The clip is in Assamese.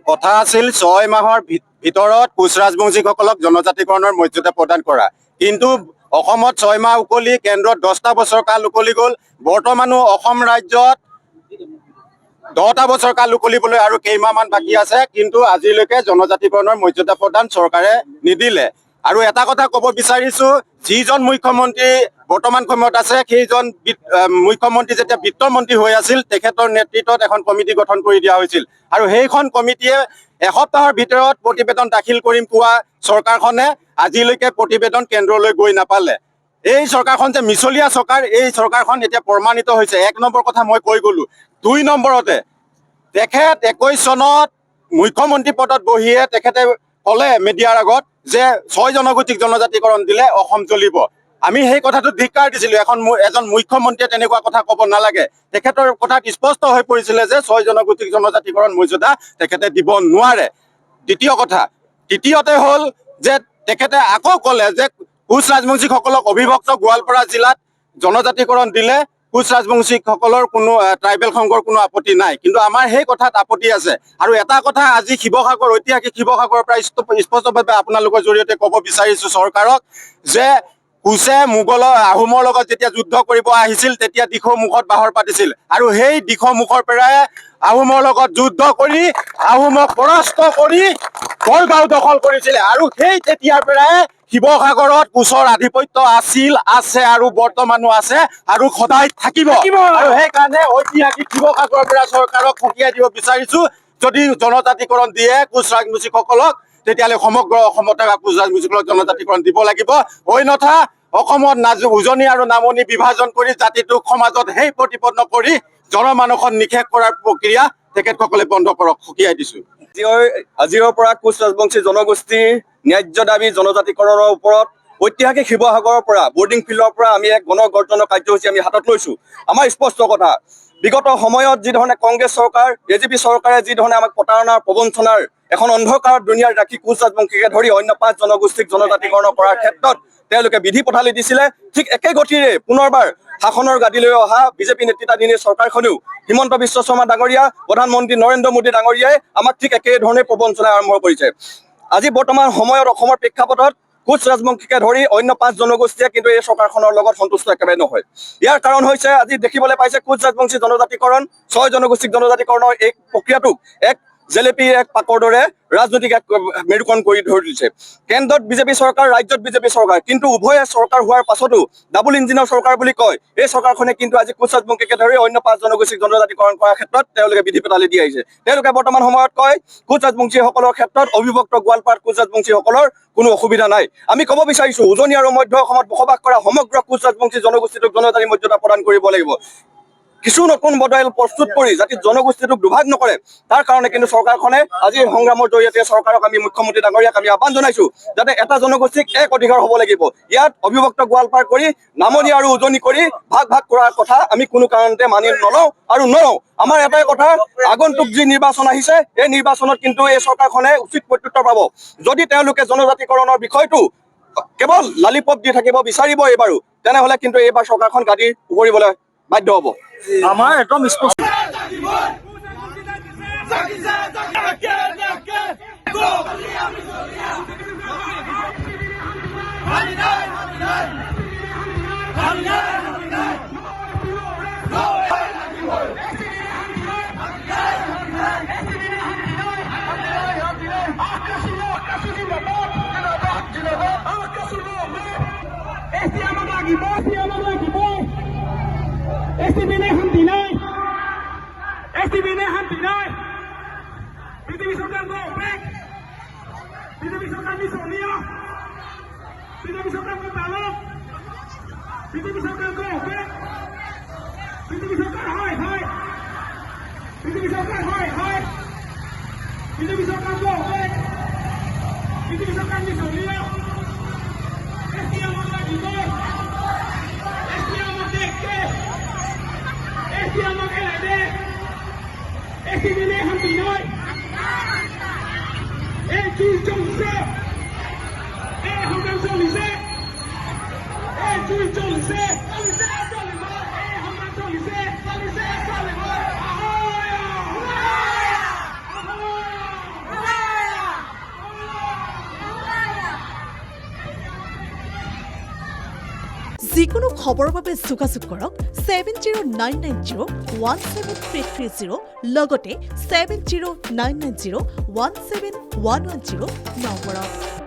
কথা আছিল 6 মাহৰ ভিতৰত কোচ ৰাজবংশীসকলক জনজাতিকৰণৰ মৰ্যাদা প্ৰদান কৰা, কিন্তু অসমত 6 মাহ উকলি কেন্দ্ৰত 10টা বছৰ কাল উকলি গ'ল। বৰ্তমানো অসম ৰাজ্যত 10টা বছৰ কাল উকলিবলৈ আৰু কেইমাহমান বাকী আছে, কিন্তু আজিলৈকে জনজাতিকৰণৰ মৰ্যাদা প্ৰদান চৰকাৰে নিদিলে। আৰু এটা কথা ক'ব বিচাৰিছোঁ, যিজন মুখ্যমন্ত্ৰী বৰ্তমান সময়ত আছে সেইজন মুখ্যমন্ত্ৰী যেতিয়া বিত্তমন্ত্ৰী হৈ আছিল তেখেতৰ নেতৃত্বত এখন কমিটি গঠন কৰি দিয়া হৈছিল, আৰু সেইখন কমিটিয়ে এসপ্তাহৰ ভিতৰত প্ৰতিবেদন দাখিল কৰিম কোৱা চৰকাৰখনে আজিলৈকে প্ৰতিবেদন কেন্দ্ৰলৈ গৈ নাপালে। এই চৰকাৰখন যে মিছলীয়া চৰকাৰ, এই চৰকাৰখন এতিয়া প্ৰমাণিত হৈছে। 1 নম্বৰ কথা মই কৈ গ'লো। 2 নম্বৰতে তেখেত 21 চনত মুখ্যমন্ত্ৰী পদত বহিয়ে তেখেতে ক'লে মিডিয়াৰ আগত যে 6 জনগোষ্ঠীক জনজাতিকৰণ দিলে অসম জ্বলিব। আমি সেই কথাটো ধিক্কাৰ দিছিলোঁ। এজন মুখ্যমন্ত্ৰীয়ে তেনেকুৱা কথা ক'ব নালাগে। তেখেতৰ কথাত স্পষ্ট হৈ পৰিছিলে যে 6 জনগোষ্ঠীক জনজাতিকৰণ মৰ্যাদা তেখেতে দিব নোৱাৰে। দ্বিতীয় কথা, তৃতীয়তে হ'ল যে তেখেতে আকৌ ক'লে যে কোচ ৰাজবংশীসকলক অবিভক্ত গোৱালপাৰা জিলাত জনজাতিকৰণ দিলে কোচ ৰাজবংশীসকলৰ কোনো ট্ৰাইবেল সংঘৰ কোনো আপত্তি নাই, কিন্তু আমাৰ সেই কথাত আপত্তি আছে। আৰু এটা কথা আজি শিৱসাগৰ, ঐতিহাসিক শিৱসাগৰৰ পৰা স্পষ্টভাৱে আপোনালোকৰ জৰিয়তে ক'ব বিচাৰিছোঁ চৰকাৰক যে কোচে আহোমৰ লগত যেতিয়া যুদ্ধ কৰিব আহিছিল তেতিয়া দিখৌ মুখত বাহৰ পাতিছিল, আৰু সেই দিখৌ মুখৰ পৰাই আহোমৰ লগত যুদ্ধ কৰি আহোমক পৰাস্ত কৰি বৰগাঁও দখল কৰিছিলে, আৰু সেই তেতিয়াৰ পৰাই শিৱসাগৰত কোচৰ আধিপত্য আছিল, আছে আৰু বৰ্তমানো আছে আৰু সদায় থাকিব। আৰু সেইকাৰণে ঐতিহাসিক শিৱসাগৰৰ পৰা চৰকাৰক সকীয়াই দিব বিচাৰিছোঁ, যদি জনজাতিকৰণ দিয়ে কোচ ৰাজবংশীসকলক তেতিয়াহ'লে সমগ্ৰ অসমতে কোচ ৰাজবংশীসকলক জনজাতিকৰণ দিব লাগিব। অন্যথা অসমত উজনি আৰু নামনি বিভাজন কৰি জাতিটোক সমাজত সেই প্ৰতিপন্ন কৰি জনমানসত নিষেধ কৰাৰ প্ৰক্ৰিয়া তেখেতসকলে বন্ধ কৰক, সকীয়াই দিছোঁ। আজিৰ পৰা কোচ ৰাজবংশী জনগোষ্ঠীৰ ন্যায্য দাবী জনজাতিকৰণৰ ওপৰত ঐতিহাসিক শিৱসাগৰৰ পৰা বৰ্ডিং ফিল্ডৰ পৰা আমি এক গণগৰ্জনৰ কাৰ্যসূচী আমি হাতত লৈছোঁ। আমাৰ স্পষ্ট কথা, বিগত সময়ত যিধৰণে কংগ্ৰেছ চৰকাৰ, AJP চৰকাৰে যিধৰণে আমাক প্ৰতাৰণাৰ প্ৰবঞ্চনাৰ এখন অন্ধকাৰ দুনিয়াত ৰাখি কোচ ৰাজবংশীকে ধৰি অন্য 5 জনগোষ্ঠীক জনজাতিকৰণ কৰাৰ ক্ষেত্ৰত তেওঁলোকে বিধি পথালি দিছিলে, ঠিক একে গতিৰে পুনৰবাৰ শাসনৰ গাদীলৈ অহা বিজেপি নেতৃত্বাধীন চৰকাৰখনেও হিমন্ত বিশ্ব শৰ্মা ডাঙৰীয়া, প্ৰধানমন্ত্ৰী নৰেন্দ্ৰ মোদী ডাঙৰীয়াই আমাক ঠিক একেধৰণে প্ৰবঞ্চনা আৰম্ভ কৰিছে। আজি বৰ্তমান সময়ত অসমৰ প্ৰেক্ষাপটত কোচ ৰাজবংশীকে ধৰি অন্য 5 জনগোষ্ঠীয়ে কিন্তু এই চৰকাৰখনৰ লগত সন্তুষ্ট একেবাৰে নহয়। ইয়াৰ কাৰণ হৈছে আজি দেখিবলৈ পাইছে কোচ ৰাজবংশী জনজাতিকৰণ, 6 জনগোষ্ঠীক জনজাতিকৰণৰ এই প্ৰক্ৰিয়াটোক এক জেলেপি এক পাকৰ দৰে ৰাজনৈতিক এক মেৰুকৰণ কৰি ধৰি দিছে। কেন্দ্ৰত বিজেপি চৰকাৰ, ৰাজ্যত বিজেপি চৰকাৰ, কিন্তু উভয়ে চৰকাৰ হোৱাৰ পাছতো ডাবল ইঞ্জিনৰ চৰকাৰ বুলি কয় এই চৰকাৰখনে কিন্তু আজি কোচ ৰাজবংশীকে ধৰি অন্য 5 জনগোষ্ঠীক জনজাতিকৰণ কৰাৰ ক্ষেত্ৰত তেওঁলোকে বিধি পথালি দি আহিছে। তেওঁলোকে বৰ্তমান সময়ত কয় কোচ ৰাজবংশীসকলৰ ক্ষেত্ৰত অবিভক্ত গোৱালপাৰাত কোচ ৰাজবংশীসকলৰ কোনো অসুবিধা নাই। আমি ক'ব বিচাৰিছোঁ উজনি আৰু মধ্য অসমত বসবাস কৰা সমগ্ৰ কোচ ৰাজবংশী জনগোষ্ঠীটোক জনজাতি মৰ্যাদা প্ৰদান কৰিব লাগিব। কিছু নতুন মডেল প্ৰস্তুত কৰি যাতে জনগোষ্ঠীটোক দুভাগ নকৰে তাৰ কাৰণে কিন্তু চৰকাৰখনে আজি সংগ্ৰামৰ জৰিয়তে চৰকাৰক আমি মুখ্যমন্ত্ৰী ডাঙৰীয়াক আমি আহ্বান জনাইছোঁ যাতে এটা জনগোষ্ঠীক এক অধিকাৰ হ'ব লাগিব। ইয়াত অবিভক্ত গোৱালপাৰ কৰি নামনি আৰু উজনি কৰি ভাগ ভাগ কৰাৰ কথা আমি কোনো কাৰণতে মানি নলওঁ আৰু নলওঁ। আমাৰ এটাই কথা, আগন্তুক যি নিৰ্বাচন আহিছে এই নিৰ্বাচনত কিন্তু এই চৰকাৰখনে উচিত প্ৰত্যুত্তৰ পাব। যদি তেওঁলোকে জনজাতিকৰণৰ বিষয়টো কেৱল লালিপপ দি থাকিব বিচাৰিব এইবাৰো, তেনেহ'লে কিন্তু এইবাৰ চৰকাৰখন গাদী উভৰিবলৈ বাধ্য হ'ব। আমাৰ একদম স্পষ্ট যিকোনো খবৰৰ বাবে যোগাযোগ কৰক 7099017330 লগতে 7099017110 নম্বৰত।